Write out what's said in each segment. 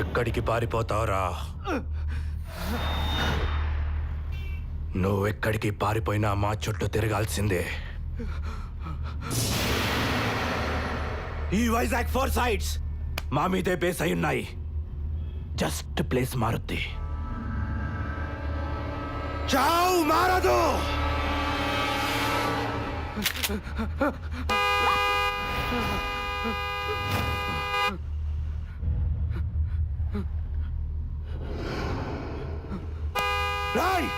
ఎక్కడికి పారిపోతావురా? నువ్వెక్కడికి పారిపోయినా మా చుట్టూ తిరగాల్సిందే. ఈ వైజాగ్ 4 సైడ్స్ మా మీదే బేస్ అయి ఉన్నాయి. జస్ట్ ప్లేస్ మారుద్ది. చావు మారదు. రాయ్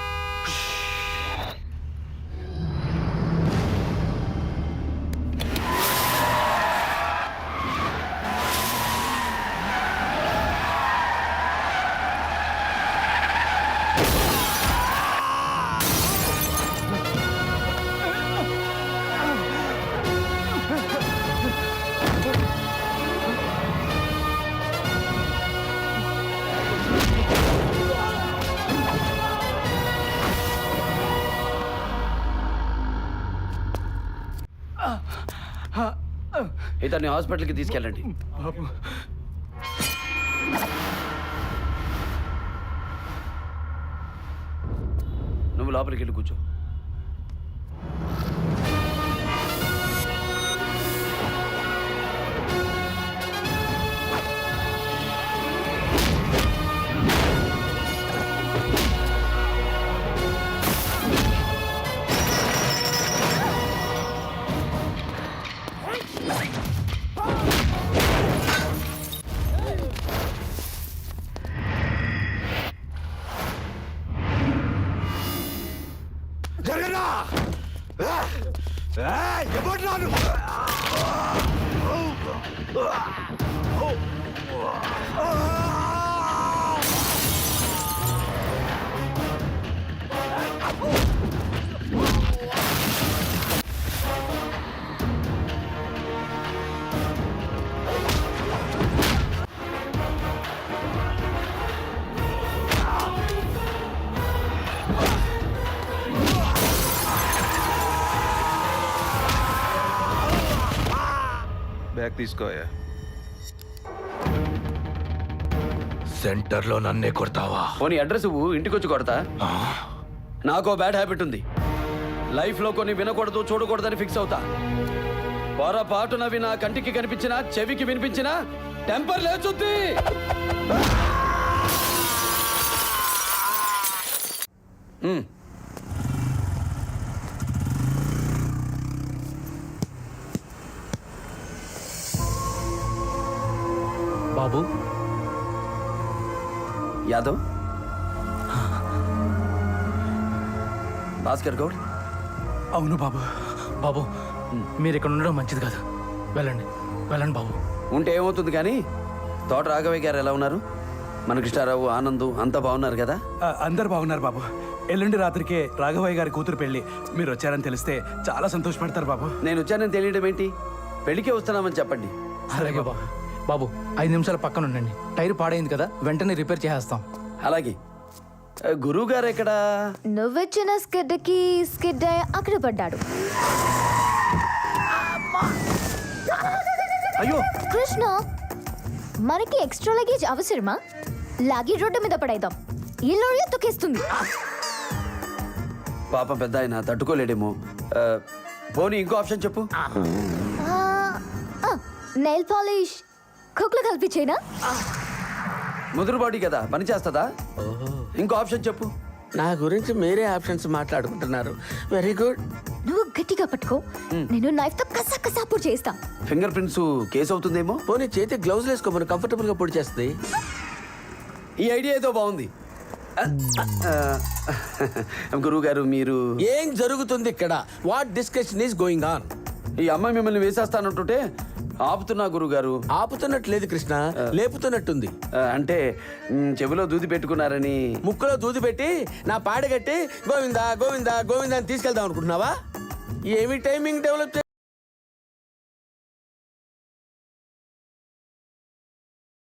ఇతన్ని హాస్పిటల్కి తీసుకెళ్ళండి. నువ్వు లోపలికి వెళ్ళి కూర్చో. జరగరా! ఎవరు రాను? బ్యాగ్ తీసుకోయా. సెంటర్లో నన్నే కొడతావా? పోనీ అడ్రస్ ఇవ్వు, ఇంటికి వచ్చి కొడతా. నాకో బ్యాడ్ హ్యాబిట్ ఉంది. లైఫ్లో కొన్ని వినకూడదు చూడకూడదని ఫిక్స్ అవుతా. పొరపాటునవి నా కంటికి కనిపించినా చెవికి వినిపించినా టెంపర్ లేచుద్ది. బాబు యాదవ్, భాస్కర్ గౌడ్. అవును బాబు. బాబు మీరు ఇక్కడ ఉండడం మంచిది కాదు. వెళ్ళండి వెళ్ళండి బాబు. ఉంటే ఏమవుతుంది కానీ తోట రాఘవయ్య గారు ఎలా ఉన్నారు? మన కృష్ణారావు, ఆనంద్ అంతా బాగున్నారు కదా? అందరు బాగున్నారు బాబు. ఎల్లుండి రాత్రికే రాఘవయ్య గారి కూతురు పెళ్లి. మీరు వచ్చారని తెలిస్తే చాలా సంతోషపడతారు బాబు. నేను వచ్చానని తెలియడం ఏంటి? పెళ్లికే వస్తున్నామని చెప్పండి. అలాగే బాబు. బాబు 5 నిమిషాలు పక్కన ఉండండి. టైర్ పాడైంది కదా, వెంటనే రిపేర్ చేసేస్తాం. అలాగే. గురువు గారు ఎక్కడా? నువ్వొచ్చిన స్కిడ్కి స్కిడ్ అయ్యి అక్కడ పడ్డాడు. అయ్యో కృష్ణ, మనకి ఎక్స్ట్రా లగేజ్ అవసరమా? లాగి రోడ్డు మీద పడేద్దాం. ఈ లోరీ తొక్కేస్తుంది. పాపం పెద్ద ఆయన తట్టుకోలేడేమో. పోనీ ఇంకో ఆప్షన్ చెప్పు. నెయిల్ పాలిష్ కుక్లు కల్పించేనా? ముదురు బాడీ కదా, పని చేస్తుందా? ఇంకో ఆప్షన్ చెప్పు. నా గురించి మీరే ఆప్షన్స్ మాట్లాడుకుంటున్నారు. Very good. నువ్వు గట్టిగా పట్టుకో, నేను నైఫ్ తో కసా కసా పొడి చేస్తా. ఫింగర్ ప్రింట్స్ కేసు అవుతుందేమో. పోనీ చేతి గ్లౌజ్ వేసుకోమని కంఫర్టబుల్ గా పొడి చేస్తుంది. ఈ ఐడియా ఏదో బాగుంది. గురువు గారు మీరు ఏం జరుగుతుంది ఇక్కడ? What discussion is going on? ఈ అమ్మాయి మిమ్మల్ని వేసేస్తానంటుంటే ఆపుతున్నా గురుగారు. ఆపుతున్నట్లేదు కృష్ణ, లేపుతున్నట్టుంది. అంటే చెవిలో దూది పెట్టుకున్నారని. ముక్కులో దూది పెట్టి నా పాడగట్టి గోవిందా గోవిందా గోవిందా అని తీసుకెళ్దాం అనుకుంటున్నావా? ఏమి టైమింగ్ డెవలప్